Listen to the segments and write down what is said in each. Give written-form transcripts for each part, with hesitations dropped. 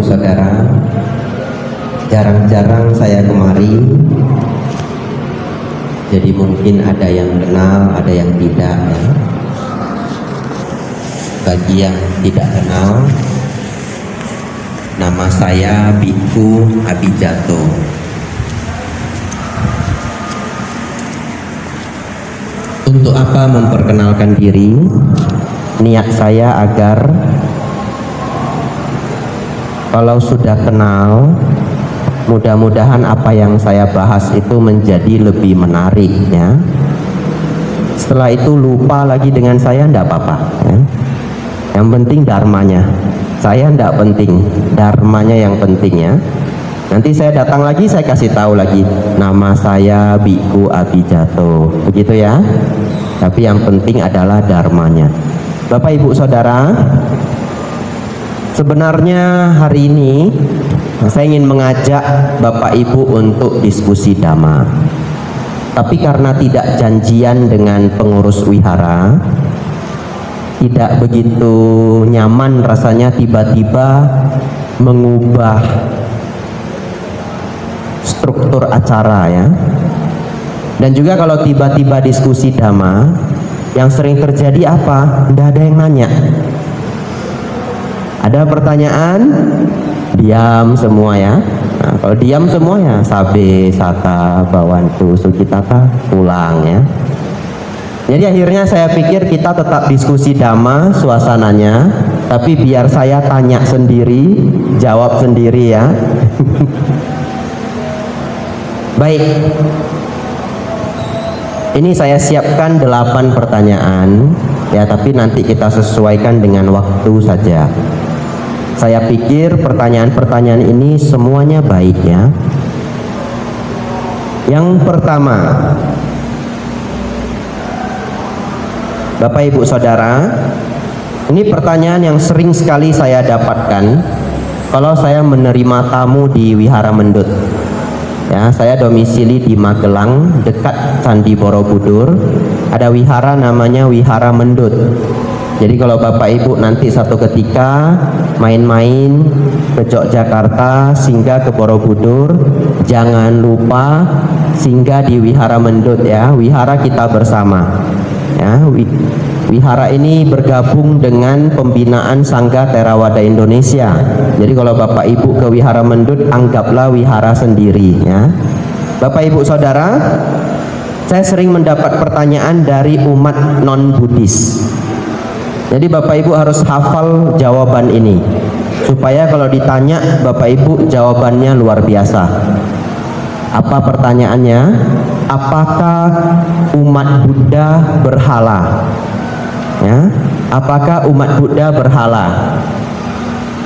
Saudara, jarang-jarang saya kemari, jadi mungkin ada yang kenal, ada yang tidak ya. Bagi yang tidak kenal, nama saya Biku Abijato. Untuk apa memperkenalkan diri? Niat saya agar kalau sudah kenal, mudah-mudahan apa yang saya bahas itu menjadi lebih menarik ya. Setelah itu lupa lagi dengan saya, enggak apa-apa ya. Yang penting dharmanya. Saya enggak penting, dharmanya yang penting ya. Nanti saya datang lagi, saya kasih tahu lagi, nama saya Biku Abijato, begitu ya. Tapi yang penting adalah dharmanya. Bapak Ibu Saudara, sebenarnya hari ini saya ingin mengajak Bapak Ibu untuk diskusi dhamma. Tapi karena tidak janjian dengan pengurus wihara, tidak begitu nyaman rasanya tiba-tiba mengubah struktur acara ya. Dan juga kalau tiba-tiba diskusi dhamma, yang sering terjadi apa? Tidak ada yang nanya. Ada pertanyaan, diam semua ya. Nah, kalau diam semua ya, sabe, saka, bawantu, sukitata, pulang ya. Jadi akhirnya saya pikir kita tetap diskusi dhamma suasananya, tapi biar saya tanya sendiri, jawab sendiri ya. Baik. Ini saya siapkan 8 pertanyaan ya, tapi nanti kita sesuaikan dengan waktu saja. Saya pikir pertanyaan-pertanyaan ini semuanya baik ya. Yang pertama, Bapak Ibu Saudara, ini pertanyaan yang sering sekali saya dapatkan kalau saya menerima tamu di Wihara Mendut. Ya, saya domisili di Magelang, dekat Candi Borobudur. Ada wihara namanya Wihara Mendut. Jadi kalau Bapak Ibu nanti satu ketika main-main ke Yogyakarta, singgah ke Borobudur, jangan lupa singgah di Wihara Mendut ya, wihara kita bersama. Ya, wihara ini bergabung dengan pembinaan Sangga Theravada Indonesia. Jadi kalau Bapak Ibu ke Wihara Mendut, anggaplah wihara sendiri ya. Bapak Ibu Saudara, saya sering mendapat pertanyaan dari umat non-Buddhis. Jadi Bapak Ibu harus hafal jawaban ini, supaya kalau ditanya Bapak Ibu jawabannya luar biasa. Apa pertanyaannya? Apakah umat Buddha berhala? Ya, apakah umat Buddha berhala?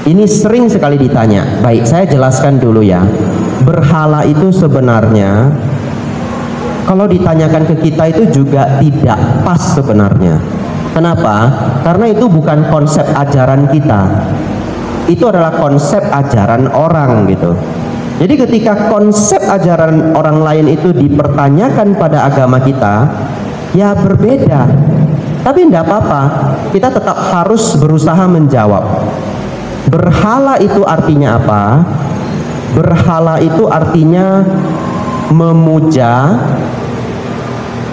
Ini sering sekali ditanya. Baik, saya jelaskan dulu ya. Berhala itu sebenarnya kalau ditanyakan ke kita itu juga tidak pas sebenarnya. Kenapa? Karena itu bukan konsep ajaran kita. Itu adalah konsep ajaran orang gitu. Jadi ketika konsep ajaran orang lain itu dipertanyakan pada agama kita, ya berbeda. Tapi tidak apa-apa, kita tetap harus berusaha menjawab. Berhala itu artinya apa? Berhala itu artinya memuja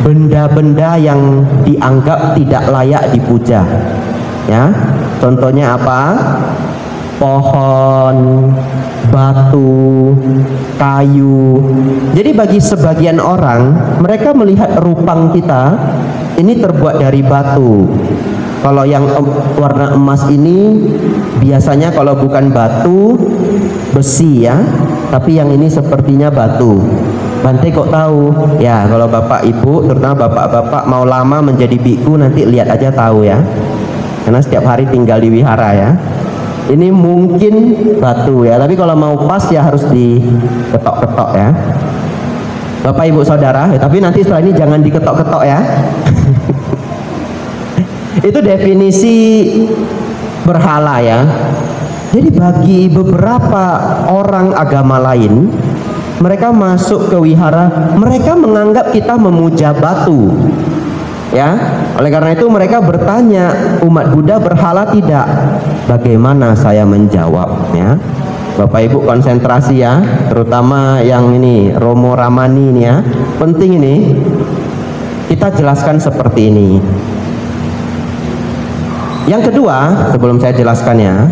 benda-benda yang dianggap tidak layak dipuja. Ya, contohnya apa? Pohon, batu, kayu. Jadi bagi sebagian orang, mereka melihat rupang kita ini terbuat dari batu. Kalau yang warna emas ini biasanya kalau bukan batu, besi ya. Tapi yang ini sepertinya batu. Bante kok tahu? Ya, kalau Bapak Ibu, terutama Bapak-bapak mau lama menjadi biku, nanti lihat aja tahu ya. Karena setiap hari tinggal di wihara ya. Ini mungkin batu ya, tapi kalau mau pas ya harus diketok-ketok ya. Bapak Ibu Saudara, tapi nanti setelah ini jangan diketok-ketok ya. Itu definisi berhala ya. Jadi bagi beberapa orang agama lain, mereka masuk ke wihara, mereka menganggap kita memuja batu. Ya, oleh karena itu mereka bertanya, umat Buddha berhala tidak? Bagaimana saya menjawabnya? Bapak Ibu konsentrasi ya, terutama yang ini Romo Ramani ini ya, penting ini kita jelaskan seperti ini. Yang kedua, sebelum saya jelaskannya,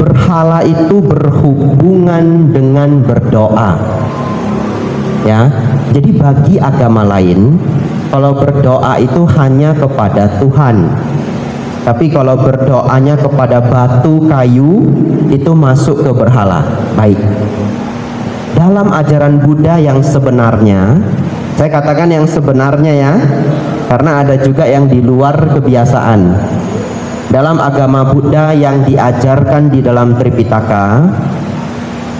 berhala itu berhubungan dengan berdoa. Ya, jadi bagi agama lain, kalau berdoa itu hanya kepada Tuhan. Tapi kalau berdoanya kepada batu, kayu, itu masuk ke berhala. Baik. Dalam ajaran Buddha yang sebenarnya, saya katakan yang sebenarnya ya, karena ada juga yang di luar kebiasaan. Dalam agama Buddha yang diajarkan di dalam Tripitaka,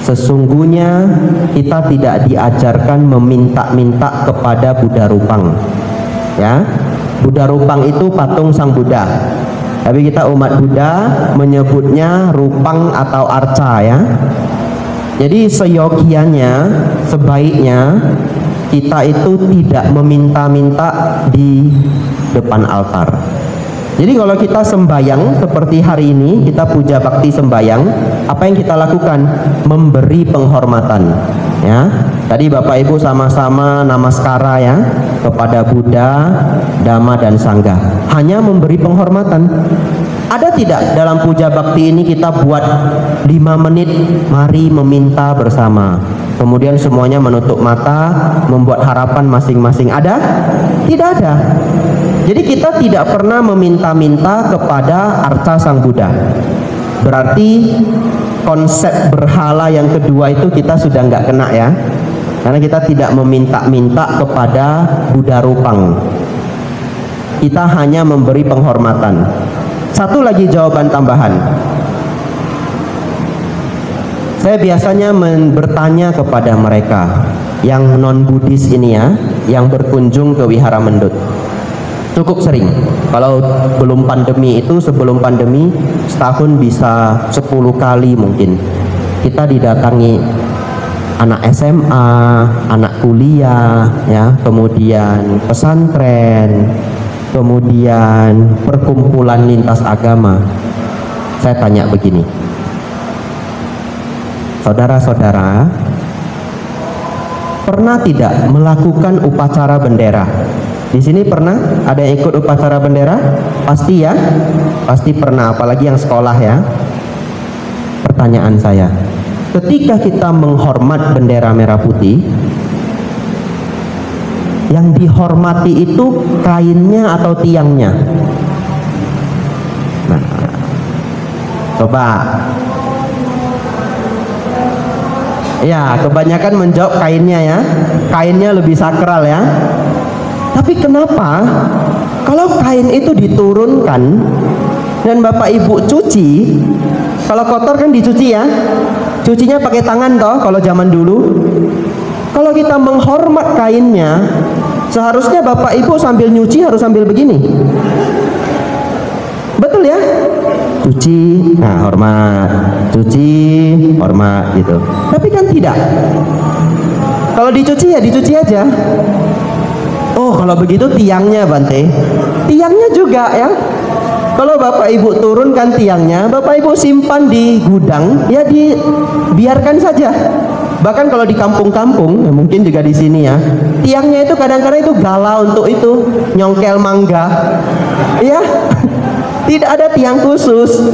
sesungguhnya kita tidak diajarkan meminta-minta kepada Buddha Rupang. Ya, Buddha Rupang itu patung Sang Buddha. Tapi kita umat Buddha menyebutnya Rupang atau Arca ya. Jadi seyogianya, sebaiknya kita itu tidak meminta-minta di depan altar. Jadi kalau kita sembayang seperti hari ini, kita puja bakti sembayang, apa yang kita lakukan? Memberi penghormatan. Ya, tadi Bapak Ibu sama-sama namaskara ya kepada Buddha, Dhamma dan Sangha. Hanya memberi penghormatan. Ada tidak dalam puja bakti ini kita buat 5 menit, mari meminta bersama. Kemudian semuanya menutup mata, membuat harapan masing-masing. Ada? Tidak ada. Jadi kita tidak pernah meminta-minta kepada Arca Sang Buddha. Berarti konsep berhala yang kedua itu kita sudah nggak kena ya. Karena kita tidak meminta-minta kepada Buddha Rupang. Kita hanya memberi penghormatan. Satu lagi jawaban tambahan. Saya biasanya bertanya kepada mereka yang non-Buddhis ini ya, yang berkunjung ke Wihara Mendut. Cukup sering. Kalau belum pandemi itu, sebelum pandemi setahun bisa 10 kali mungkin kita didatangi anak SMA, anak kuliah ya, kemudian pesantren, kemudian perkumpulan lintas agama. Saya tanya begini, saudara-saudara, pernah tidak melakukan upacara bendera? Di sini pernah ada yang ikut upacara bendera? Pasti ya, pasti pernah, apalagi yang sekolah ya. Pertanyaan saya, ketika kita menghormat bendera merah putih, yang dihormati itu kainnya atau tiangnya? Nah, coba. Ya, kebanyakan menjawab kainnya ya. Kainnya lebih sakral ya. Tapi kenapa kalau kain itu diturunkan dan Bapak Ibu cuci, kalau kotor kan dicuci ya, cucinya pakai tangan toh kalau zaman dulu. Kalau kita menghormat kainnya, seharusnya Bapak Ibu sambil nyuci harus sambil begini. Betul ya? Cuci, nah hormat, cuci, hormat gitu. Tapi kan tidak. Kalau dicuci ya dicuci aja. Oh, kalau begitu tiangnya Bante, tiangnya juga ya. Kalau Bapak Ibu turunkan tiangnya, Bapak Ibu simpan di gudang, ya dibiarkan saja. Bahkan kalau di kampung-kampung, ya mungkin juga di sini ya, tiangnya itu kadang-kadang itu galau untuk itu nyongkel mangga, ya. Tidak ada tiang khusus.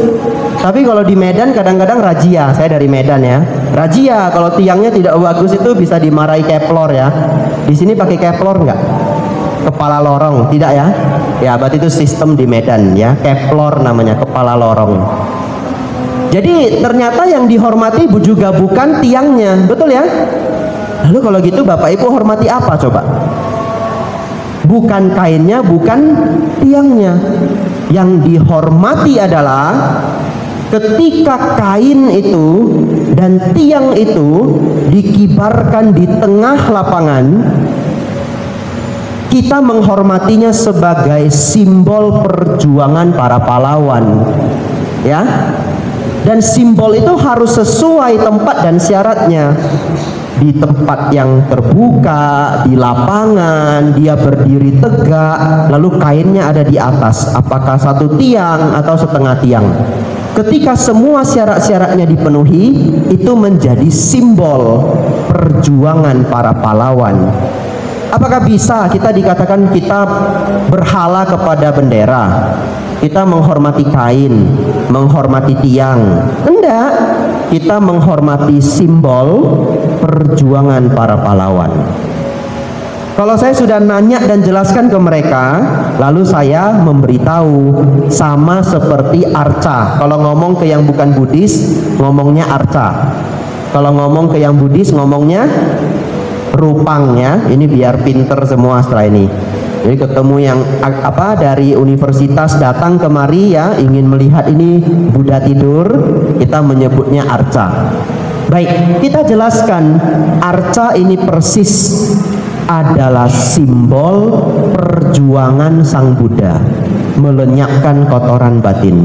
Tapi kalau di Medan kadang-kadang razia. Saya dari Medan ya. Razia kalau tiangnya tidak bagus itu bisa dimarahi keplor ya. Di sini pakai keplor nggak? Kepala lorong, tidak ya? Ya, berarti itu sistem di Medan ya. Keplor namanya, kepala lorong. Jadi ternyata yang dihormati juga bukan tiangnya, betul ya? Lalu kalau gitu Bapak Ibu hormati apa coba? Bukan kainnya, bukan tiangnya. Yang dihormati adalah ketika kain itu dan tiang itu dikibarkan di tengah lapangan, kita menghormatinya sebagai simbol perjuangan para pahlawan, ya. Dan simbol itu harus sesuai tempat dan syaratnya. Di tempat yang terbuka, di lapangan, dia berdiri tegak, lalu kainnya ada di atas. Apakah satu tiang atau setengah tiang? Ketika semua syarat-syaratnya dipenuhi, itu menjadi simbol perjuangan para pahlawan. Apakah bisa kita dikatakan kita berhala kepada bendera, kita menghormati kain, menghormati tiang? Enggak, kita menghormati simbol perjuangan para pahlawan. Kalau saya sudah nanya dan jelaskan ke mereka, lalu saya memberitahu, sama seperti arca. Kalau ngomong ke yang bukan Buddhis, ngomongnya arca. Kalau ngomong ke yang Buddhis, ngomongnya rupang ya. Ini biar pinter semua setelah ini. Jadi ketemu yang dari universitas datang kemari ya, ingin melihat ini Buddha tidur, kita menyebutnya arca. Baik, kita jelaskan arca ini persis adalah simbol perjuangan Sang Buddha melenyapkan kotoran batin,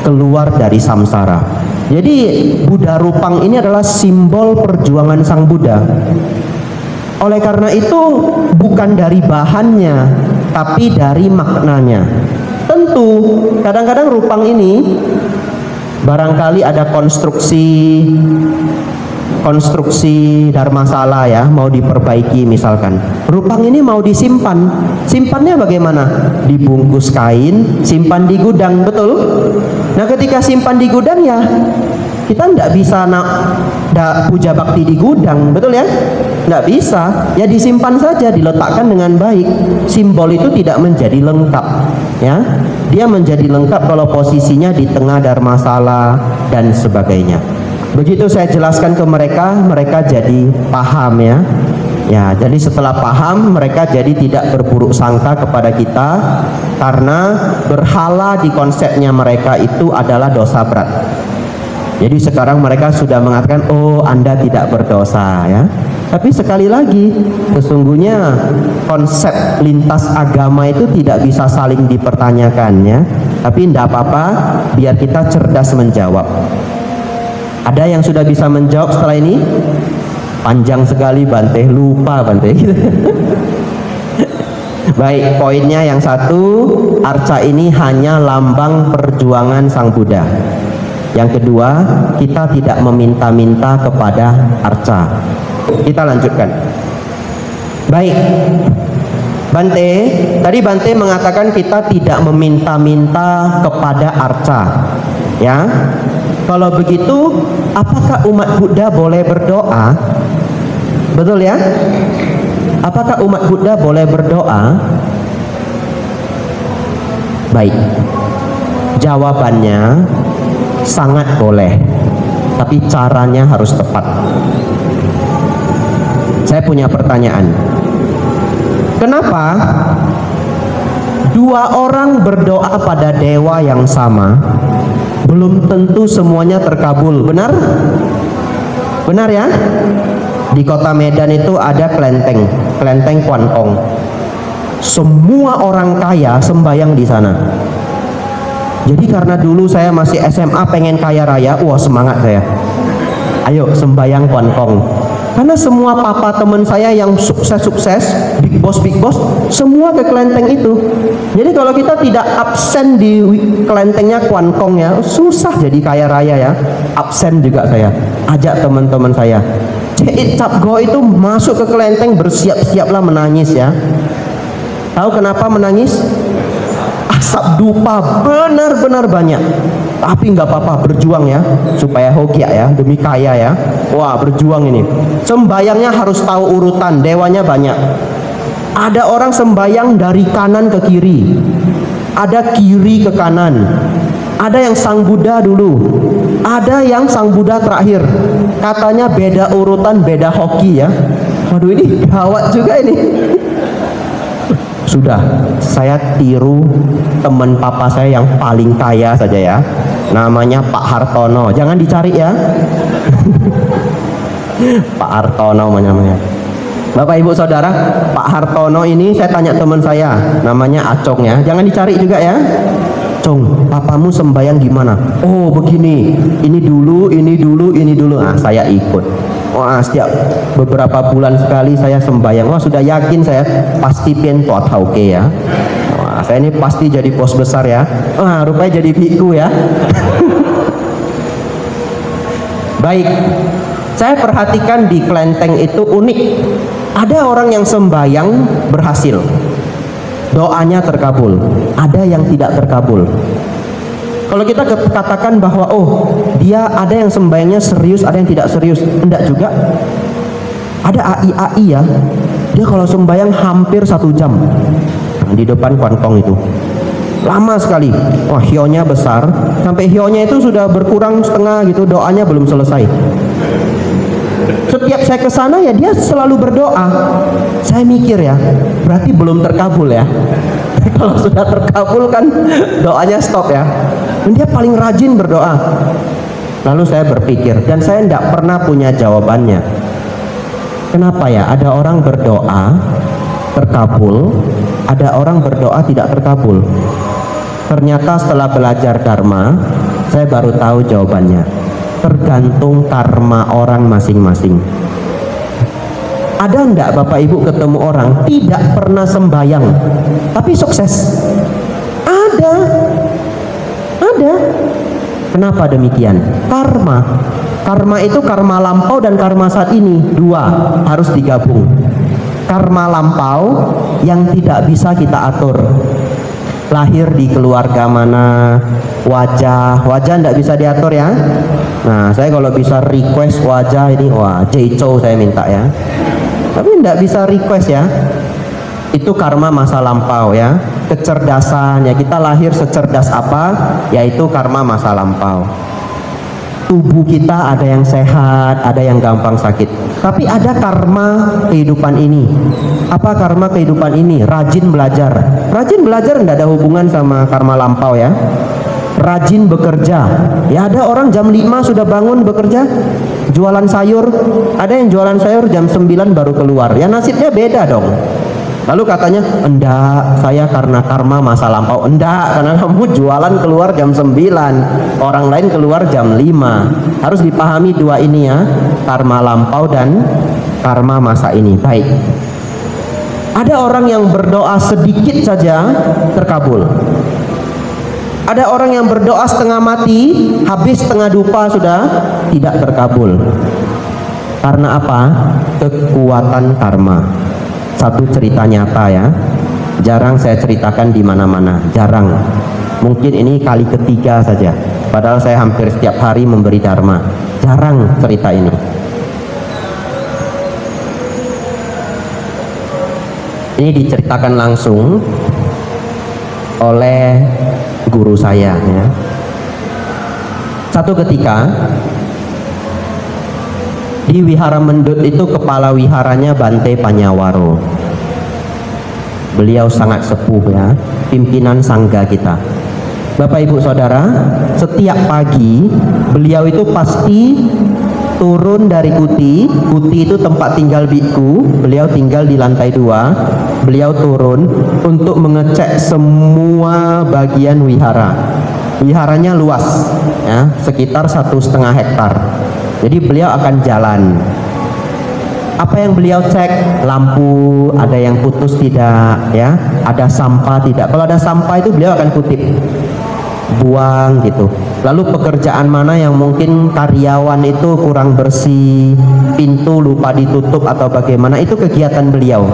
keluar dari samsara. Jadi Buddha rupang ini adalah simbol perjuangan Sang Buddha. Oleh karena itu bukan dari bahannya, tapi dari maknanya. Tentu kadang-kadang rupang ini barangkali ada konstruksi dharmasala ya, mau diperbaiki misalkan. Rupang ini mau disimpan. Simpannya bagaimana? Dibungkus kain, simpan di gudang, betul? Nah, ketika simpan di gudang ya, kita tidak bisa puja bakti di gudang, betul ya? Tidak bisa, ya disimpan saja, diletakkan dengan baik. Simbol itu tidak menjadi lengkap ya. Dia menjadi lengkap kalau posisinya di tengah dharmasala dan sebagainya. Begitu saya jelaskan ke mereka, mereka jadi paham ya. Ya, jadi setelah paham, mereka jadi tidak berburuk sangka kepada kita, karena berhala di konsepnya mereka itu adalah dosa berat. Jadi sekarang mereka sudah mengatakan, oh Anda tidak berdosa ya. Tapi sekali lagi, sesungguhnya konsep lintas agama itu tidak bisa saling dipertanyakan ya. Tapi tidak apa-apa, biar kita cerdas menjawab. Ada yang sudah bisa menjawab setelah ini? Panjang sekali Bante, lupa Bante. Baik, poinnya yang satu, arca ini hanya lambang perjuangan Sang Buddha. Yang kedua, kita tidak meminta-minta kepada arca. Kita lanjutkan. Baik, Bante, tadi Bante mengatakan kita tidak meminta-minta kepada arca. Ya. Kalau begitu, apakah umat Buddha boleh berdoa? Betul ya? Apakah umat Buddha boleh berdoa? Baik. Jawabannya sangat boleh. Tapi caranya harus tepat. Saya punya pertanyaan. Kenapa dua orang berdoa pada dewa yang sama belum tentu semuanya terkabul? Benar? Benar ya? Di kota Medan itu ada kelenteng Kuankong. Semua orang kaya sembahyang di sana. Jadi karena dulu saya masih SMA pengen kaya raya, wah semangat saya. Ayo sembahyang Kuankong. Karena semua papa teman saya yang sukses, big boss, semua ke kelenteng itu. Jadi kalau kita tidak absen di kelentengnya Kuankong ya, susah jadi kaya raya ya. Absen juga saya. Ajak teman-teman saya. Ceit Cap Go itu masuk ke kelenteng, bersiap-siaplah menangis ya. Tahu kenapa menangis? Asap dupa benar-benar banyak. Tapi nggak apa-apa, berjuang ya, supaya hokia ya, demi kaya ya. Wah, berjuang ini. Sembayangnya harus tahu urutan, dewanya banyak. Ada orang sembayang dari kanan ke kiri, ada kiri ke kanan, ada yang Sang Buddha dulu, ada yang Sang Buddha terakhir. Katanya beda urutan, beda hoki ya. Waduh, ini gawat juga ini. Sudah, saya tiru teman papa saya yang paling kaya saja ya. Namanya Pak Hartono. Jangan dicari ya. Pak Hartono namanya. Bapak Ibu Saudara, Pak Hartono ini saya tanya teman saya, namanya Acong ya. Jangan dicari juga ya. Cong, papamu sembahyang gimana? Oh begini, ini dulu. Nah, saya ikut. Wah, setiap beberapa bulan sekali saya sembahyang. Wah, sudah yakin saya pasti pian tauke ya. Wah, wah saya ini pasti jadi bos besar ya. Wah rupanya jadi biku ya. Baik, saya perhatikan di kelenteng itu unik. Ada orang yang sembahyang berhasil, doanya terkabul. Ada yang tidak terkabul. Kalau kita katakan bahwa oh dia ada yang sembahyangnya serius, ada yang tidak serius, enggak juga. Ada AI ya, dia kalau sembahyang hampir 1 jam di depan kuantong itu, lama sekali. Wah hionya besar, sampai hionya itu sudah berkurang setengah gitu, doanya belum selesai. Setiap saya ke sana ya dia selalu berdoa. Saya mikir ya, berarti belum terkabul ya. Kalau sudah terkabul kan doanya stop ya. Dan dia paling rajin berdoa. Lalu saya berpikir, dan saya tidak pernah punya jawabannya. Kenapa ya ada orang berdoa terkabul, ada orang berdoa tidak terkabul? Ternyata setelah belajar Dharma, saya baru tahu jawabannya. Tergantung karma orang masing-masing. Ada enggak Bapak Ibu ketemu orang tidak pernah sembahyang tapi sukses? Ada. Kenapa demikian? Karma. Karma itu karma lampau dan karma saat ini, dua harus digabung. Karma lampau yang tidak bisa kita atur. Lahir di keluarga mana, wajah tidak bisa diatur ya. Nah saya kalau bisa request wajah ini, wah Jaico saya minta ya. Tapi tidak bisa request ya. Itu karma masa lampau ya. Kecerdasan ya, kita lahir secerdas apa, yaitu karma masa lampau. Tubuh kita ada yang sehat, ada yang gampang sakit. Tapi ada karma kehidupan ini. Apa karma kehidupan ini? Rajin belajar. Rajin belajar tidak ada hubungan sama karma lampau ya. Rajin bekerja. Ya ada orang jam 5 sudah bangun bekerja. Jualan sayur. Ada yang jualan sayur jam 9 baru keluar. Ya nasibnya beda dong. Lalu katanya, enggak, saya karena karma masa lampau. Enggak, karena kamu jualan keluar jam 9, orang lain keluar jam 5. Harus dipahami dua ini ya, karma lampau dan karma masa ini. Baik. Ada orang yang berdoa sedikit saja terkabul. Ada orang yang berdoa setengah mati, habis setengah dupa sudah tidak terkabul. Karena apa? Kekuatan karma. Satu cerita nyata ya, jarang saya ceritakan di mana-mana, jarang. Mungkin ini kali ketiga saja, padahal saya hampir setiap hari memberi dharma. Jarang cerita ini. Ini diceritakan langsung oleh guru saya ya. Satu ketika di Wihara Mendut itu kepala wiharanya Bante Panyawaro. Beliau sangat sepuh ya, pimpinan sangga kita. Bapak Ibu Saudara, setiap pagi beliau itu pasti turun dari kuti. Kuti itu tempat tinggal biku. Beliau tinggal di lantai 2. Beliau turun untuk mengecek semua bagian wihara. Wiharanya luas ya, sekitar 1,5 hektar. Jadi beliau akan jalan. Apa yang beliau cek? Lampu ada yang putus tidak ya, ada sampah tidak. Kalau ada sampah itu beliau akan kutip, buang gitu. Lalu pekerjaan mana yang mungkin karyawan itu kurang bersih, pintu lupa ditutup atau bagaimana, itu kegiatan beliau.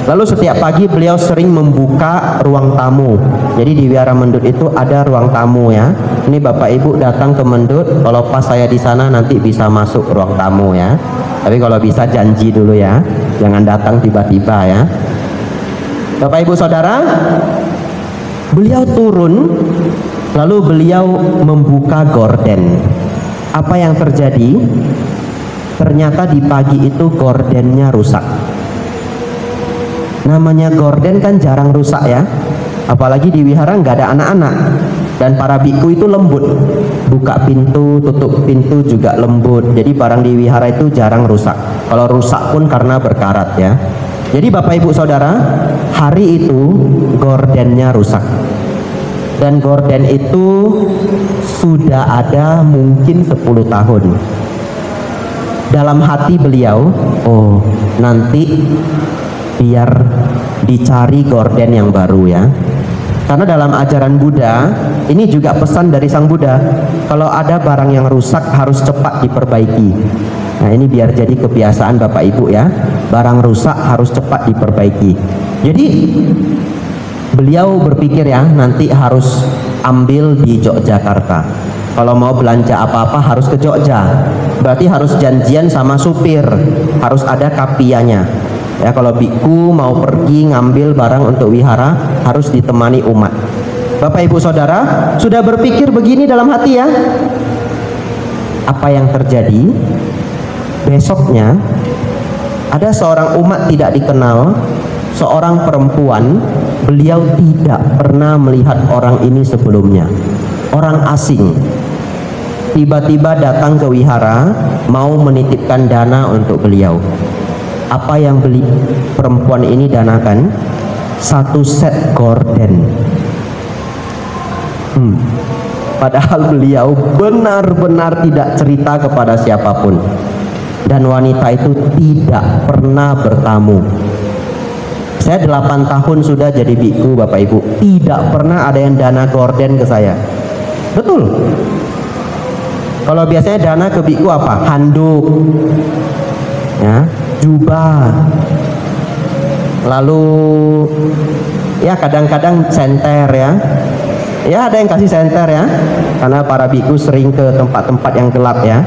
Lalu setiap pagi beliau sering membuka ruang tamu. Jadi di Wihara Mendut itu ada ruang tamu ya. Ini Bapak Ibu datang ke Mendut, kalau pas saya di sana nanti bisa masuk ruang tamu ya. Tapi kalau bisa janji dulu ya, jangan datang tiba-tiba ya. Bapak Ibu Saudara, beliau turun, lalu beliau membuka gorden. Apa yang terjadi? Ternyata di pagi itu gordennya rusak. Namanya gorden kan jarang rusak ya, apalagi di wihara nggak ada anak-anak, dan para biku itu lembut, buka pintu tutup pintu juga lembut. Jadi barang di wihara itu jarang rusak. Kalau rusak pun karena berkarat ya. Jadi Bapak Ibu Saudara, hari itu gordennya rusak, dan gorden itu sudah ada mungkin 10 tahun. Dalam hati beliau, oh nanti biar dicari gorden yang baru ya. Karena dalam ajaran Buddha, ini juga pesan dari Sang Buddha, kalau ada barang yang rusak harus cepat diperbaiki. Nah, ini biar jadi kebiasaan Bapak Ibu ya, barang rusak harus cepat diperbaiki. Jadi beliau berpikir ya, nanti harus ambil di Yogyakarta. Kalau mau belanja apa-apa harus ke Jogja, berarti harus janjian sama supir, harus ada kapianya. Ya, kalau biku mau pergi ngambil barang untuk wihara harus ditemani umat. Bapak Ibu Saudara sudah berpikir begini dalam hati ya. Apa yang terjadi? Besoknya ada seorang umat tidak dikenal, seorang perempuan, beliau tidak pernah melihat orang ini sebelumnya, orang asing. Tiba-tiba datang ke wihara mau menitipkan dana untuk beliau. Apa yang perempuan ini danakan? 1 set gorden. Padahal beliau benar-benar tidak cerita kepada siapapun, dan wanita itu tidak pernah bertamu. Saya 8 tahun sudah jadi biku Bapak Ibu, tidak pernah ada yang dana gorden ke saya. Betul. Kalau biasanya dana ke biku apa? Handuk ya, jubah, lalu ya kadang-kadang senter ya. Ya ada yang kasih senter ya, karena para biku sering ke tempat-tempat yang gelap ya.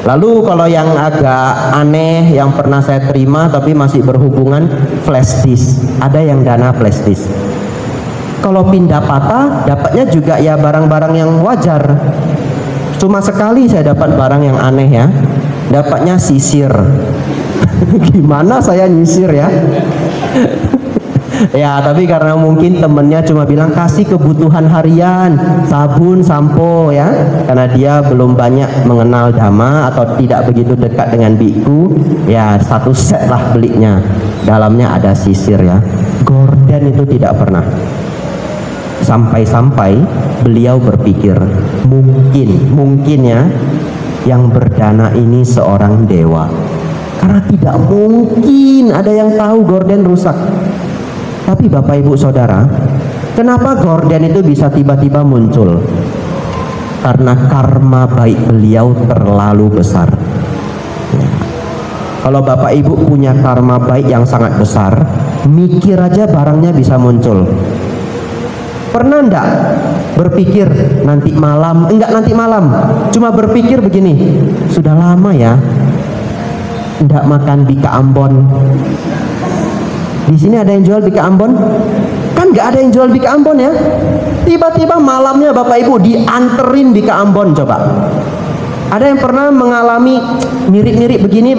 Lalu kalau yang agak aneh yang pernah saya terima tapi masih berhubungan, flash disk. Ada yang dana flash disk. Kalau pindah patah dapatnya juga ya barang-barang yang wajar. Cuma sekali saya dapat barang yang aneh ya, dapatnya sisir. Gimana saya nyisir ya? Ya tapi karena mungkin temennya cuma bilang kasih kebutuhan harian, sabun, sampo ya, karena dia belum banyak mengenal dhamma atau tidak begitu dekat dengan biku, ya 1 set lah belinya, dalamnya ada sisir ya. Gorden itu tidak pernah. Sampai-sampai beliau berpikir, mungkin ya yang berdana ini seorang dewa, karena tidak mungkin ada yang tahu gorden rusak. Tapi Bapak Ibu Saudara, kenapa gorden itu bisa tiba-tiba muncul? Karena karma baik beliau terlalu besar. Kalau Bapak Ibu punya karma baik yang sangat besar, mikir aja barangnya bisa muncul. Pernah enggak berpikir nanti malam? Enggak nanti malam, cuma berpikir begini, sudah lama ya enggak makan bika Ambon. Di sini ada yang jual bika Ambon? Kan enggak ada yang jual bika Ambon ya. Tiba-tiba malamnya Bapak Ibu dianterin bika Ambon. Coba, ada yang pernah mengalami mirip-mirip begini?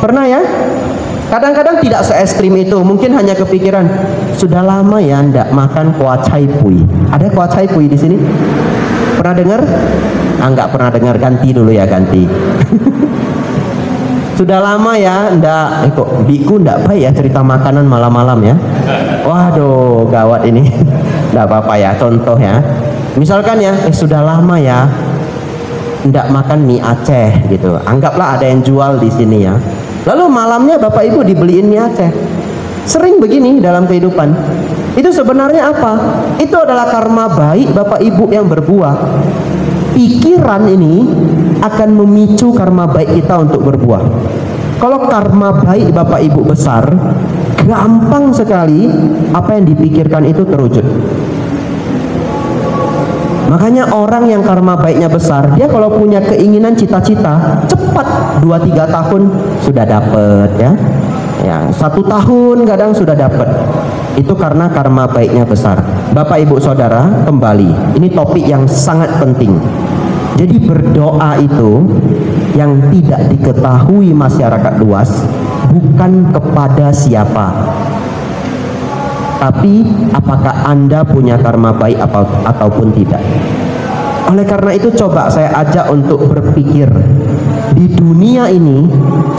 Pernah ya? Kadang-kadang tidak se-ekstrim itu, mungkin hanya kepikiran, sudah lama ya ndak makan kuah cai pui. Ada kuah cai pui di sini? Pernah dengar? Enggak pernah dengar, ganti dulu ya, ganti. Sudah lama ya ndak, kok biku ndak baik ya cerita makanan malam-malam ya. Waduh, gawat ini. Ndak apa-apa ya, contoh ya. Misalkan ya, sudah lama ya ndak makan mie Aceh gitu. Anggaplah ada yang jual di sini ya. Lalu malamnya Bapak Ibu dibeliin mie Aceh. Sering begini dalam kehidupan. Itu sebenarnya apa? Itu adalah karma baik Bapak Ibu yang berbuah. Pikiran ini akan memicu karma baik kita untuk berbuah. Kalau karma baik Bapak Ibu besar, gampang sekali apa yang dipikirkan itu terwujud. Makanya orang yang karma baiknya besar, dia kalau punya keinginan cita-cita, cepat 2-3 tahun sudah dapat ya. Ya, 1 tahun kadang sudah dapat. Itu karena karma baiknya besar. Bapak Ibu Saudara, kembali, ini topik yang sangat penting. Jadi berdoa itu yang tidak diketahui masyarakat luas bukan kepada siapa, tapi apakah Anda punya karma baik ataupun tidak. Oleh karena itu coba saya ajak untuk berpikir, di dunia ini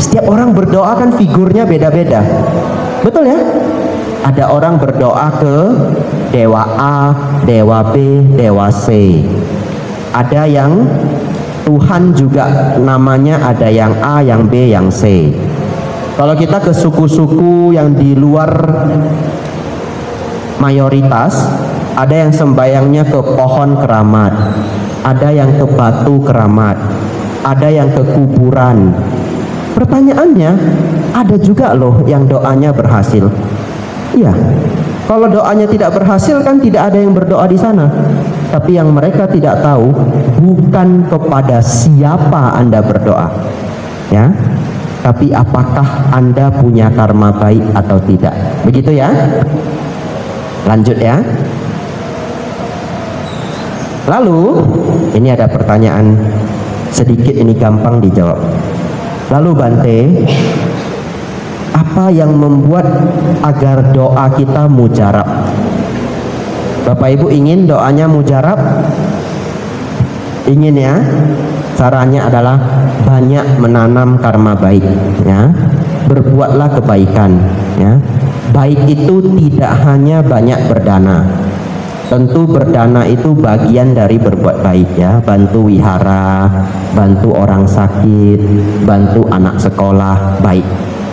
setiap orang berdoa kan figurnya beda-beda, betul ya? Ada orang berdoa ke dewa A, dewa B, dewa C. Ada yang Tuhan juga namanya, ada yang A, yang B, yang C. Kalau kita ke suku-suku yang di luar mayoritas ada yang sembayangnya ke pohon keramat, ada yang ke batu keramat, ada yang ke kuburan. Pertanyaannya, ada juga loh yang doanya berhasil. Iya, kalau doanya tidak berhasil kan tidak ada yang berdoa di sana. Tapi yang mereka tidak tahu bukan kepada siapa Anda berdoa, ya, tapi apakah Anda punya karma baik atau tidak. Begitu ya. Lanjut ya. Lalu ini ada pertanyaan sedikit, ini gampang dijawab. Lalu Bante, apa yang membuat agar doa kita mujarab? Bapak Ibu ingin doanya mujarab? Ingin ya? Caranya adalah banyak menanam karma baik, ya. Berbuatlah kebaikan, ya. Baik itu tidak hanya banyak berdana. Tentu berdana itu bagian dari berbuat baik, ya. Bantu wihara, bantu orang sakit, bantu anak sekolah, baik.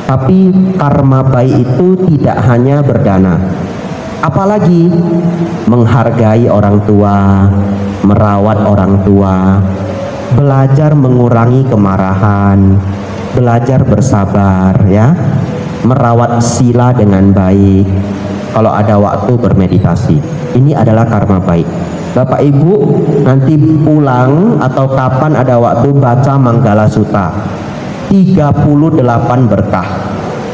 Tapi karma baik itu tidak hanya berdana, apalagi menghargai orang tua, merawat orang tua, belajar mengurangi kemarahan, belajar bersabar, ya, merawat sila dengan baik. Kalau ada waktu bermeditasi, ini adalah karma baik. Bapak Ibu nanti pulang atau kapan ada waktu baca Manggala Sutta 38 berkah.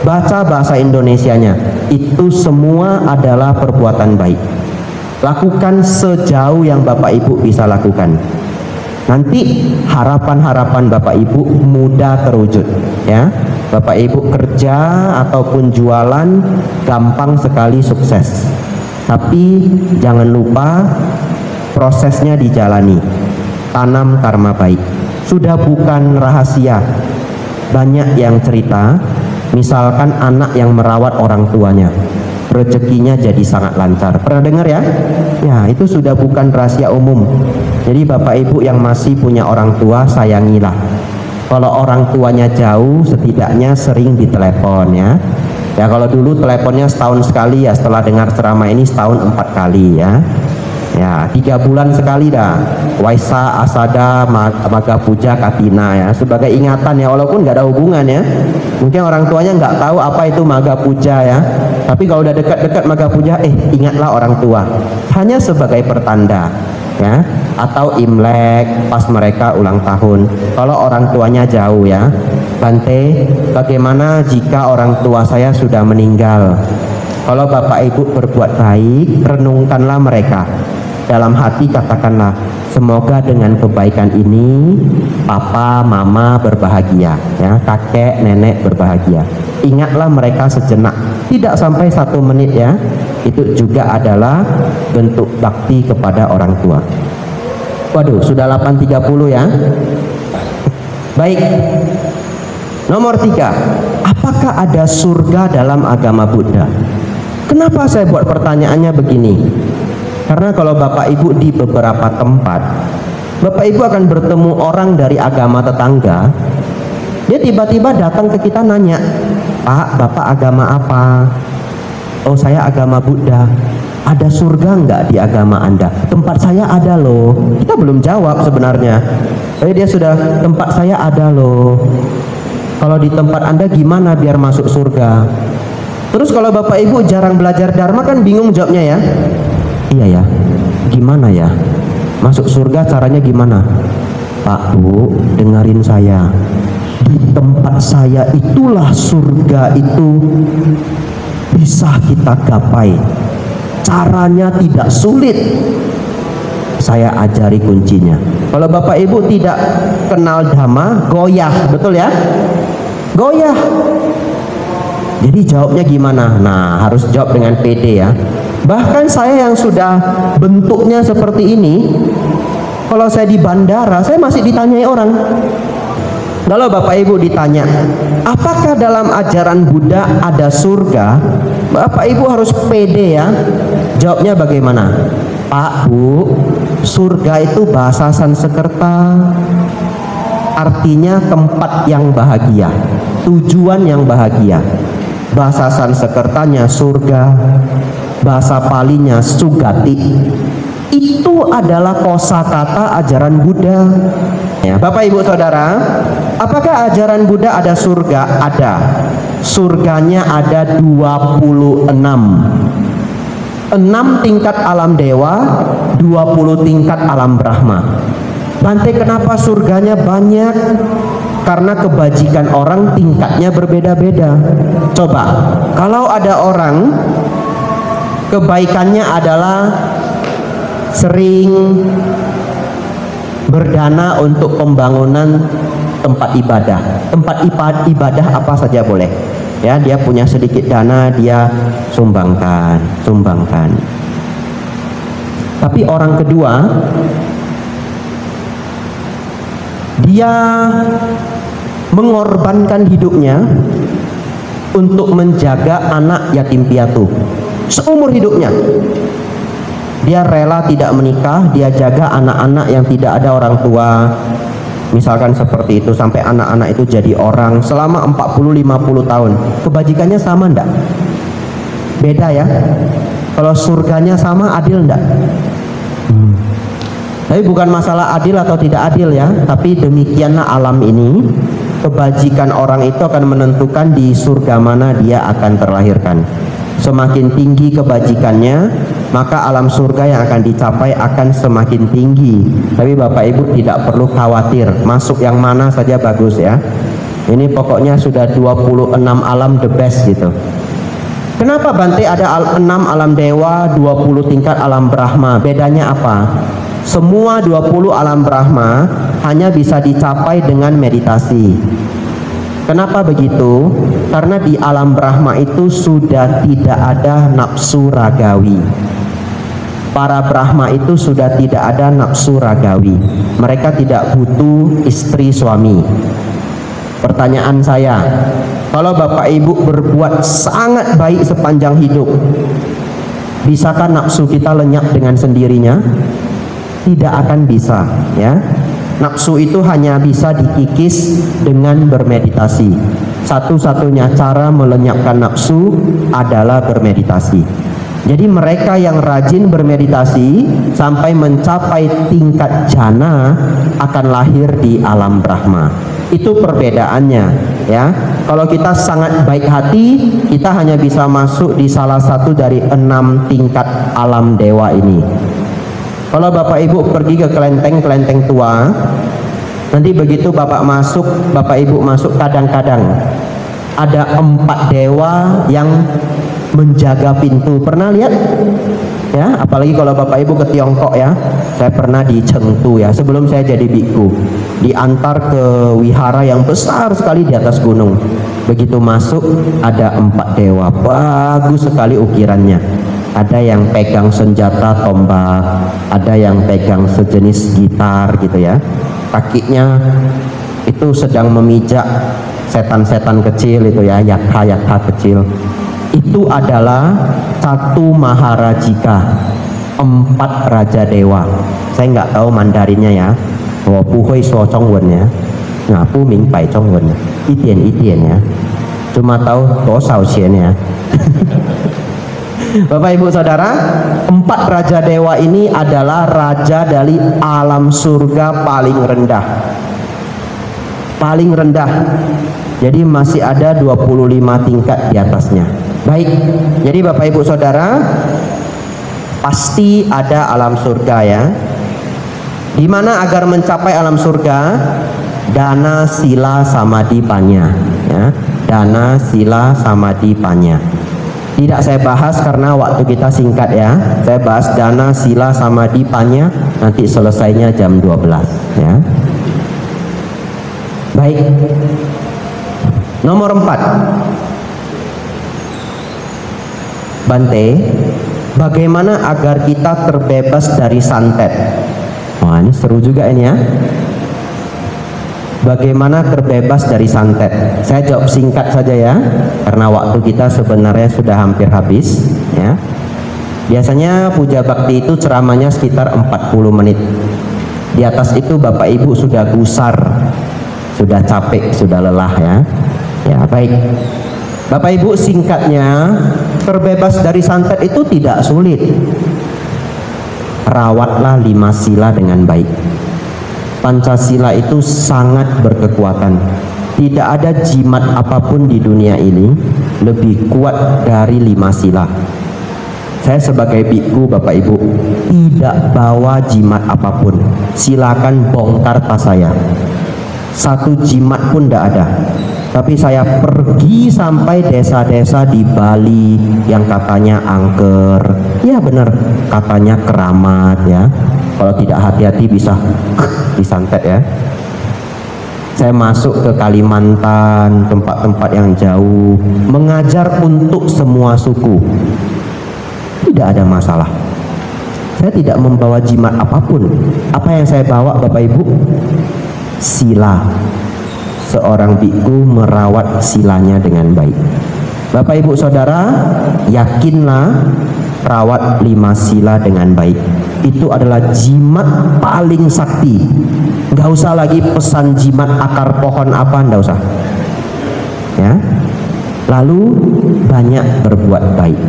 Baca bahasa Indonesianya, itu semua adalah perbuatan baik. Lakukan sejauh yang Bapak Ibu bisa lakukan. Nanti harapan-harapan Bapak Ibu mudah terwujud, ya. Bapak Ibu kerja ataupun jualan gampang sekali sukses. Tapi jangan lupa prosesnya dijalani. Tanam karma baik. Sudah bukan rahasia. Banyak yang cerita, misalkan anak yang merawat orang tuanya, rezekinya jadi sangat lancar. Pernah dengar ya? Ya, itu sudah bukan rahasia umum. Jadi Bapak Ibu yang masih punya orang tua, sayangilah. Kalau orang tuanya jauh, setidaknya sering ditelepon, ya. Ya, kalau dulu teleponnya setahun sekali, ya, setelah dengar ceramah ini setahun 4 kali, ya. Ya, 3 bulan sekali dah. Waisa, Asada, Maga Puja, Katina, ya, sebagai ingatan, ya, walaupun nggak ada hubungan, ya. Mungkin orang tuanya nggak tahu apa itu Maga Puja, ya. Tapi kalau udah dekat-dekat Maga Puja, ingatlah orang tua. Hanya sebagai pertanda, ya. Atau Imlek pas mereka ulang tahun. Kalau orang tuanya jauh, ya. Bante, bagaimana jika orang tua saya sudah meninggal? Kalau Bapak Ibu berbuat baik, renungkanlah mereka. Dalam hati katakanlah, semoga dengan kebaikan ini papa, mama berbahagia, ya, kakek, nenek berbahagia. Ingatlah mereka sejenak, tidak sampai 1 menit, ya. Itu juga adalah bentuk bakti kepada orang tua. Waduh, sudah 8.30, ya. Baik. Nomor 3, apakah ada surga dalam agama Buddha? Kenapa saya buat pertanyaannya begini? Karena kalau Bapak Ibu di beberapa tempat, Bapak Ibu akan bertemu orang dari agama tetangga. Dia tiba-tiba datang ke kita nanya, Pak, Bapak agama apa? Oh, saya agama Buddha. Ada surga nggak di agama Anda? Tempat saya ada loh. Kita belum jawab sebenarnya. Tapi dia sudah, tempat saya ada loh. Kalau di tempat Anda gimana biar masuk surga? Terus kalau Bapak Ibu jarang belajar Dharma kan bingung jawabnya, ya. Iya ya, gimana ya? Masuk surga caranya gimana? Pak, Bu, dengerin saya. Di tempat saya itulah surga itu bisa kita gapai. Caranya tidak sulit. Saya ajari kuncinya. Kalau Bapak Ibu tidak kenal Dhamma, goyah, betul ya? Goyah. Jadi jawabnya gimana? Nah, harus jawab dengan pede, ya. Bahkan saya yang sudah bentuknya seperti ini, kalau saya di bandara, saya masih ditanyai orang. Kalau Bapak Ibu ditanya, apakah dalam ajaran Buddha ada surga? Bapak Ibu harus pede, ya. Jawabnya bagaimana? Pak, Bu, surga itu bahasa Sanskerta, artinya tempat yang bahagia, tujuan yang bahagia. Bahasa Sanskertanya surga. bahasa Palinya Sugati, itu adalah kosakata ajaran Buddha. Ya, Bapak Ibu Saudara, apakah ajaran Buddha ada surga? Ada. Surganya ada 26. 6 tingkat alam dewa, 20 tingkat alam Brahma. Bante, kenapa surganya banyak? Karena kebajikan orang tingkatnya berbeda-beda. Coba, kalau ada orang kebaikannya adalah sering berdana untuk pembangunan tempat ibadah. Tempat ibadah apa saja boleh. Ya, dia punya sedikit dana, dia sumbangkan. Tapi orang kedua, dia mengorbankan hidupnya untuk menjaga anak yatim piatu seumur hidupnya. Dia rela tidak menikah, dia jaga anak-anak yang tidak ada orang tua, misalkan seperti itu, sampai anak-anak itu jadi orang selama 40-50 tahun. Kebajikannya sama enggak? Beda ya. Kalau surganya sama, adil enggak? Tapi bukan masalah adil atau tidak adil ya, tapi demikianlah alam ini. Kebajikan orang itu akan menentukan di surga mana dia akan terlahirkan. Semakin tinggi kebajikannya, maka alam surga yang akan dicapai akan semakin tinggi. Tapi Bapak Ibu tidak perlu khawatir, masuk yang mana saja bagus ya. Ini pokoknya sudah 26 alam the best gitu. Kenapa Bante ada 6 alam dewa, 20 tingkat alam Brahma? Bedanya apa? Semua 20 alam Brahma hanya bisa dicapai dengan meditasi. Kenapa begitu? Karena di alam Brahma itu sudah tidak ada nafsu ragawi. Para Brahma itu sudah tidak ada nafsu ragawi. Mereka tidak butuh istri suami. Pertanyaan saya, kalau Bapak Ibu berbuat sangat baik sepanjang hidup, bisakah nafsu kita lenyap dengan sendirinya? Tidak akan bisa ya. Nafsu itu hanya bisa dikikis dengan bermeditasi. Satu-satunya cara melenyapkan nafsu adalah bermeditasi. Jadi mereka yang rajin bermeditasi sampai mencapai tingkat jana akan lahir di alam Brahma. Itu perbedaannya ya. Kalau kita sangat baik hati, kita hanya bisa masuk di salah satu dari 6 tingkat alam dewa ini. Kalau Bapak Ibu pergi ke kelenteng tua, nanti begitu Bapak Ibu masuk, kadang-kadang ada 4 dewa yang menjaga pintu. Pernah lihat? Ya, apalagi kalau Bapak Ibu ke Tiongkok ya. Saya pernah di Chengdu ya, sebelum saya jadi biku. Diantar ke wihara yang besar sekali di atas gunung. Begitu masuk ada 4 dewa, bagus sekali ukirannya. Ada yang pegang senjata tombak, ada yang pegang sejenis gitar gitu ya. Kakinya itu sedang memijak setan-setan kecil itu ya, yakha kecil. Itu adalah 1 Maharajika, 4 raja dewa. Saya nggak tahu Mandarinnya ya. Wo bu hui suo zhong wen ya. Nggak bu ming bai zhong wen. Idian ya. Cuma tahu toshao xian ya. Bapak Ibu Saudara, 4 raja dewa ini adalah raja dari alam surga paling rendah. Paling rendah. Jadi masih ada 25 tingkat di atasnya. Baik, jadi Bapak Ibu Saudara, pasti ada alam surga ya. Dimana agar mencapai alam surga? Dana sila samadhi panya ya. Dana sila samadhi panya. Tidak saya bahas karena waktu kita singkat ya. Saya bahas dana sila samadhi panya nanti selesainya jam 12 ya. Baik. Nomor 4. Bante, bagaimana agar kita terbebas dari santet? Wah, ini seru juga ini ya. Bagaimana terbebas dari santet? Saya jawab singkat saja ya, karena waktu kita sebenarnya sudah hampir habis ya. Biasanya puja bakti itu ceramahnya sekitar 40 menit. Di atas itu Bapak Ibu sudah gusar, sudah capek, sudah lelah ya. Ya baik, Bapak Ibu singkatnya, terbebas dari santet itu tidak sulit. Rawatlah 5 sila dengan baik. Pancasila itu sangat berkekuatan. Tidak ada jimat apapun di dunia ini lebih kuat dari 5 sila. Saya sebagai biku, Bapak Ibu, tidak bawa jimat apapun. Silakan bongkar tas saya. Satu jimat pun tidak ada. Tapi saya pergi sampai desa-desa di Bali yang katanya angker, ya benar, katanya keramat ya. Kalau tidak hati-hati bisa disantet ya. Saya masuk ke Kalimantan, tempat-tempat yang jauh, mengajar untuk semua suku. Tidak ada masalah. Saya tidak membawa jimat apapun. Apa yang saya bawa, Bapak Ibu? Sila. Seorang biku merawat silanya dengan baik. Bapak Ibu Saudara, yakinlah rawat 5 sila dengan baik. Itu adalah jimat paling sakti. Nggak usah lagi pesan jimat akar pohon apa, nggak usah. Ya. Lalu banyak berbuat baik.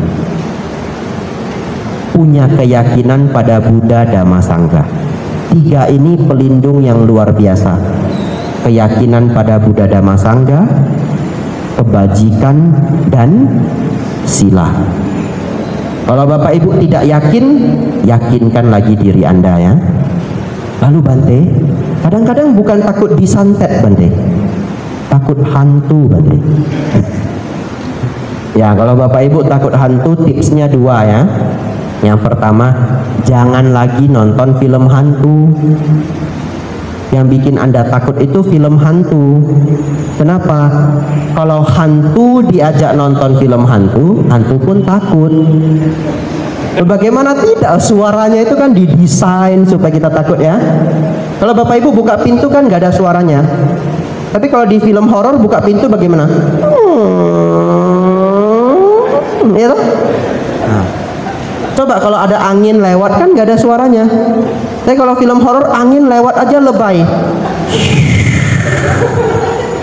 Punya keyakinan pada Buddha Dhamma Sangha. 3 ini pelindung yang luar biasa. Keyakinan pada Buddha Dhamma Sangha, kebajikan, dan sila. Kalau Bapak Ibu tidak yakin, yakinkan lagi diri Anda ya. Lalu Bante, kadang-kadang bukan takut disantet Bante, takut hantu Bante. Ya, kalau Bapak Ibu takut hantu, tipsnya 2 ya. Yang pertama, jangan lagi nonton film hantu. Yang bikin Anda takut itu film hantu. Kenapa? Kalau hantu diajak nonton film hantu, hantu pun takut. Bagaimana tidak? Suaranya itu kan didesain supaya kita takut ya. Kalau Bapak Ibu buka pintu kan nggak ada suaranya. Tapi kalau di film horor buka pintu bagaimana? Ya toh? Nah. Coba kalau ada angin lewat kan nggak ada suaranya. Tapi kalau film horor angin lewat aja lebay.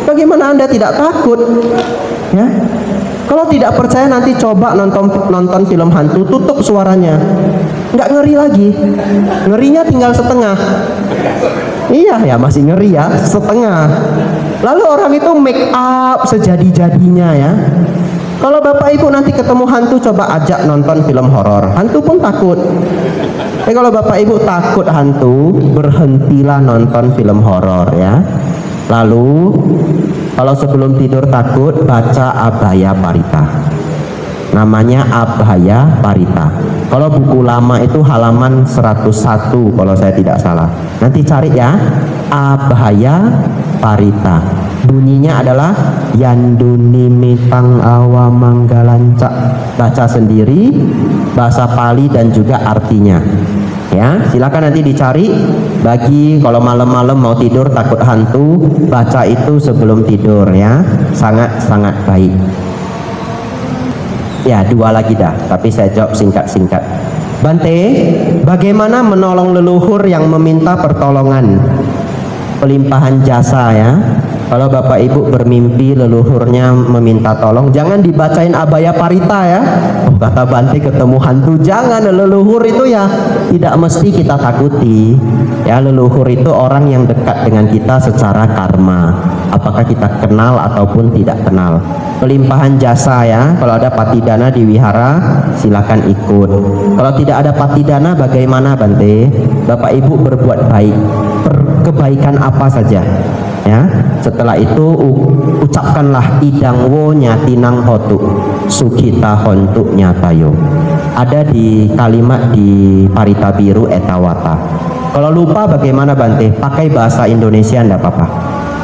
Bagaimana Anda tidak takut? Ya. Kalau tidak percaya nanti coba nonton film hantu, tutup suaranya. Nggak ngeri lagi. Ngerinya tinggal setengah. Iya ya, masih ngeri ya, setengah. Lalu orang itu make up sejadi-jadinya ya. Kalau Bapak Ibu nanti ketemu hantu, coba ajak nonton film horor, hantu pun takut. Tapi kalau Bapak Ibu takut hantu, berhentilah nonton film horor ya. Lalu kalau sebelum tidur takut, baca Abhaya Parita. Namanya Abhaya Parita. Kalau buku lama itu halaman 101 kalau saya tidak salah. Nanti cari ya, Abhaya Parita. Bunyinya adalah Yanduni Mitang Awa Manggalanca. Baca sendiri bahasa Pali dan juga artinya. Ya, silakan nanti dicari. Bagi kalau malam-malam mau tidur takut hantu, baca itu sebelum tidur ya. Sangat-sangat baik. Ya, 2 lagi dah, tapi saya jawab singkat-singkat. Bante, bagaimana menolong leluhur yang meminta pertolongan? Pelimpahan jasa ya. Kalau Bapak Ibu bermimpi leluhurnya meminta tolong, jangan dibacain Abhaya Parita ya. Oh, kata Bante ketemu hantu, jangan. Leluhur itu ya tidak mesti kita takuti. Ya, leluhur itu orang yang dekat dengan kita secara karma. Apakah kita kenal ataupun tidak kenal. Pelimpahan jasa ya, kalau ada patidana di wihara silakan ikut. Kalau tidak ada patidana bagaimana Bante? Bapak Ibu berbuat baik, kebaikan apa saja ya. Setelah itu ucapkanlah idangwo nyatinang hotu sukita hontu nyatayo. Ada di kalimat di Parita Biru Etawata. Kalau lupa bagaimana Bante? Pakai bahasa Indonesia enggak apa-apa.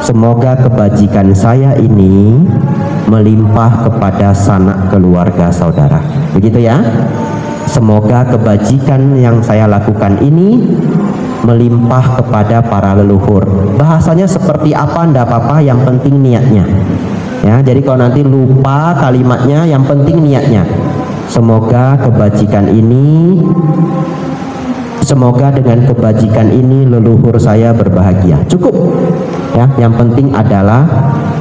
Semoga kebajikan saya ini melimpah kepada sanak keluarga saudara. Begitu ya. Semoga kebajikan yang saya lakukan ini melimpah kepada para leluhur. Bahasanya seperti apa ndak apa-apa, yang penting niatnya. Ya, jadi kalau nanti lupa kalimatnya, yang penting niatnya. Semoga kebajikan ini, semoga dengan kebajikan ini leluhur saya berbahagia. Cukup. Ya, yang penting adalah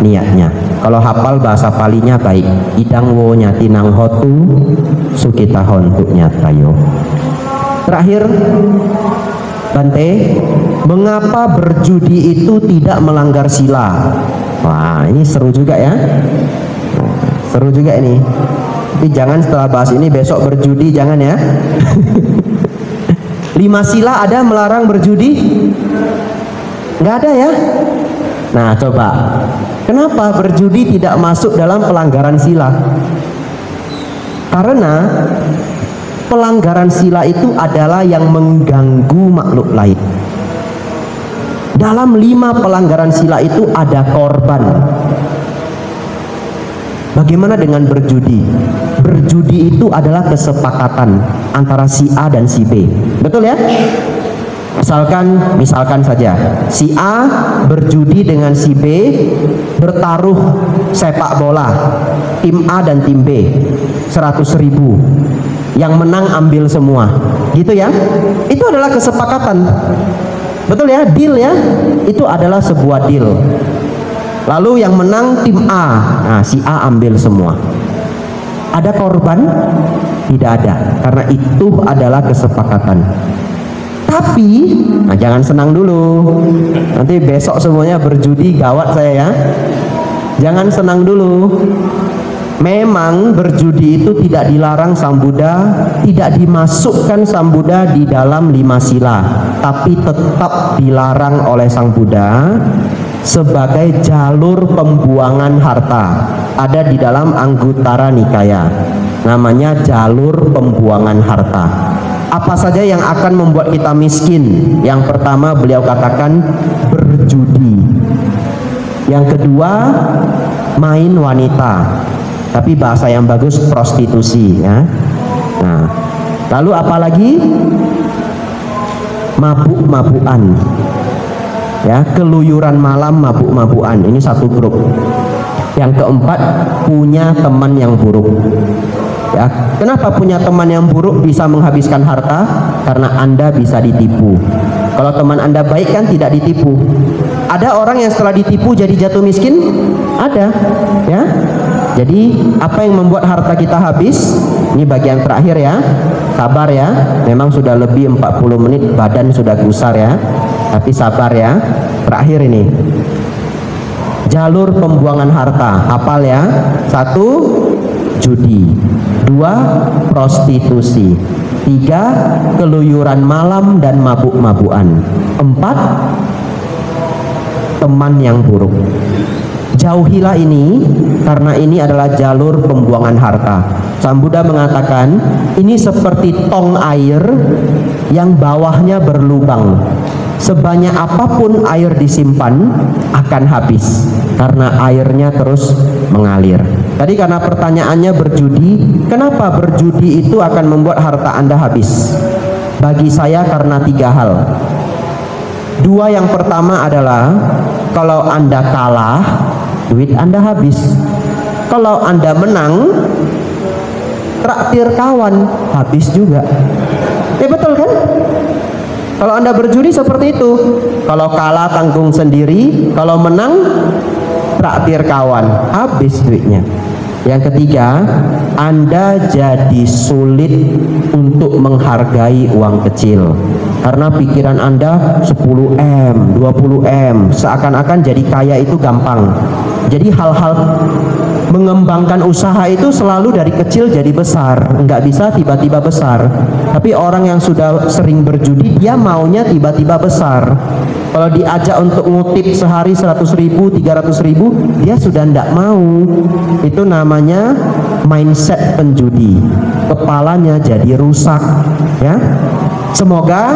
niatnya. Kalau hafal bahasa Palinya baik. Idang wo nyati nang hotu sukitahon tuk nyatayo. Terakhir, Bante, mengapa berjudi itu tidak melanggar sila? Wah, ini seru juga ya. Seru juga ini. Tapi jangan setelah bahas ini besok berjudi, jangan ya. 5 sila ada melarang berjudi? Nggak ada ya? Nah coba, kenapa berjudi tidak masuk dalam pelanggaran sila? Karena pelanggaran sila itu adalah yang mengganggu makhluk lain. Dalam 5 pelanggaran sila itu ada korban. Bagaimana dengan berjudi? Berjudi itu adalah kesepakatan antara si A dan si B. Betul ya? Misalkan saja si A berjudi dengan si B bertaruh sepak bola, tim A dan tim B, 100.000, yang menang ambil semua, gitu ya. Itu adalah kesepakatan, betul ya, deal ya. Itu adalah sebuah deal. Lalu yang menang tim A, nah si A ambil semua. Ada korban? Tidak ada, karena itu adalah kesepakatan. Tapi, nah jangan senang dulu. Nanti besok semuanya berjudi, gawat saya ya. Jangan senang dulu. Memang berjudi itu tidak dilarang Sang Buddha, tidak dimasukkan Sang Buddha di dalam 5 sila, tapi tetap dilarang oleh Sang Buddha sebagai jalur pembuangan harta. Ada di dalam Anguttara Nikaya, namanya jalur pembuangan harta. Apa saja yang akan membuat kita miskin? Yang pertama beliau katakan berjudi. Yang kedua main wanita, tapi bahasa yang bagus prostitusi ya. Nah, lalu apalagi mabuk-mabukan ya, keluyuran malam, mabuk-mabukan. Ini satu grup. Yang keempat, punya teman yang buruk ya. Kenapa punya teman yang buruk bisa menghabiskan harta? Karena Anda bisa ditipu. Kalau teman Anda baik kan tidak ditipu. Ada orang yang setelah ditipu jadi jatuh miskin? Ada ya. Jadi apa yang membuat harta kita habis? Ini bagian terakhir ya. Sabar ya, memang sudah lebih 40 menit, badan sudah gusar ya, tapi sabar ya. Terakhir ini, jalur pembuangan harta, hafal ya. 1, judi. 2, prostitusi. 3, keluyuran malam dan mabuk-mabukan. 4, teman yang buruk. Jauhilah ini, karena ini adalah jalur pembuangan harta. Sang Buddha mengatakan ini seperti tong air yang bawahnya berlubang. Sebanyak apapun air disimpan akan habis, karena airnya terus mengalir. Tadi karena pertanyaannya berjudi, kenapa berjudi itu akan membuat harta Anda habis? Bagi saya karena 3 hal. 2 yang pertama adalah kalau Anda kalah, duit Anda habis. Kalau Anda menang, traktir kawan habis juga. Betul kan? Kalau Anda berjudi seperti itu. Kalau kalah tanggung sendiri, kalau menang traktir kawan, habis duitnya. Yang ketiga, Anda jadi sulit untuk menghargai uang kecil. Karena pikiran Anda 10M, 20M, seakan-akan jadi kaya itu gampang. Jadi hal-hal mengembangkan usaha itu selalu dari kecil jadi besar, nggak bisa tiba-tiba besar. Tapi orang yang sudah sering berjudi, dia maunya tiba-tiba besar. Kalau diajak untuk ngutip sehari 100.000, 300.000, dia sudah nggak mau. Itu namanya mindset penjudi. Kepalanya jadi rusak, ya. Semoga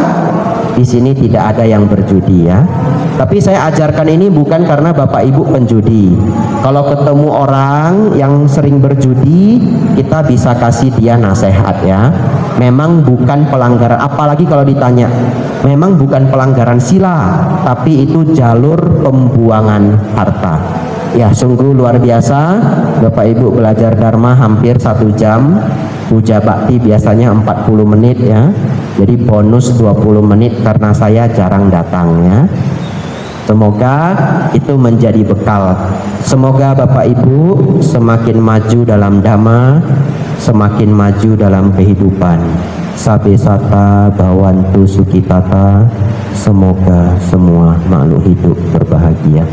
di sini tidak ada yang berjudi ya. Tapi saya ajarkan ini bukan karena Bapak Ibu penjudi. Kalau ketemu orang yang sering berjudi, kita bisa kasih dia nasihat ya. Memang bukan pelanggaran, apalagi kalau ditanya, memang bukan pelanggaran sila, tapi itu jalur pembuangan harta. Ya, sungguh luar biasa. Bapak Ibu belajar Dharma hampir 1 jam. Puja Bakti biasanya 40 menit ya. Jadi bonus 20 menit karena saya jarang datang ya. Semoga itu menjadi bekal. Semoga Bapak Ibu semakin maju dalam dhamma, semakin maju dalam kehidupan. Sabe sata bawantu sukitata. Semoga semua makhluk hidup berbahagia.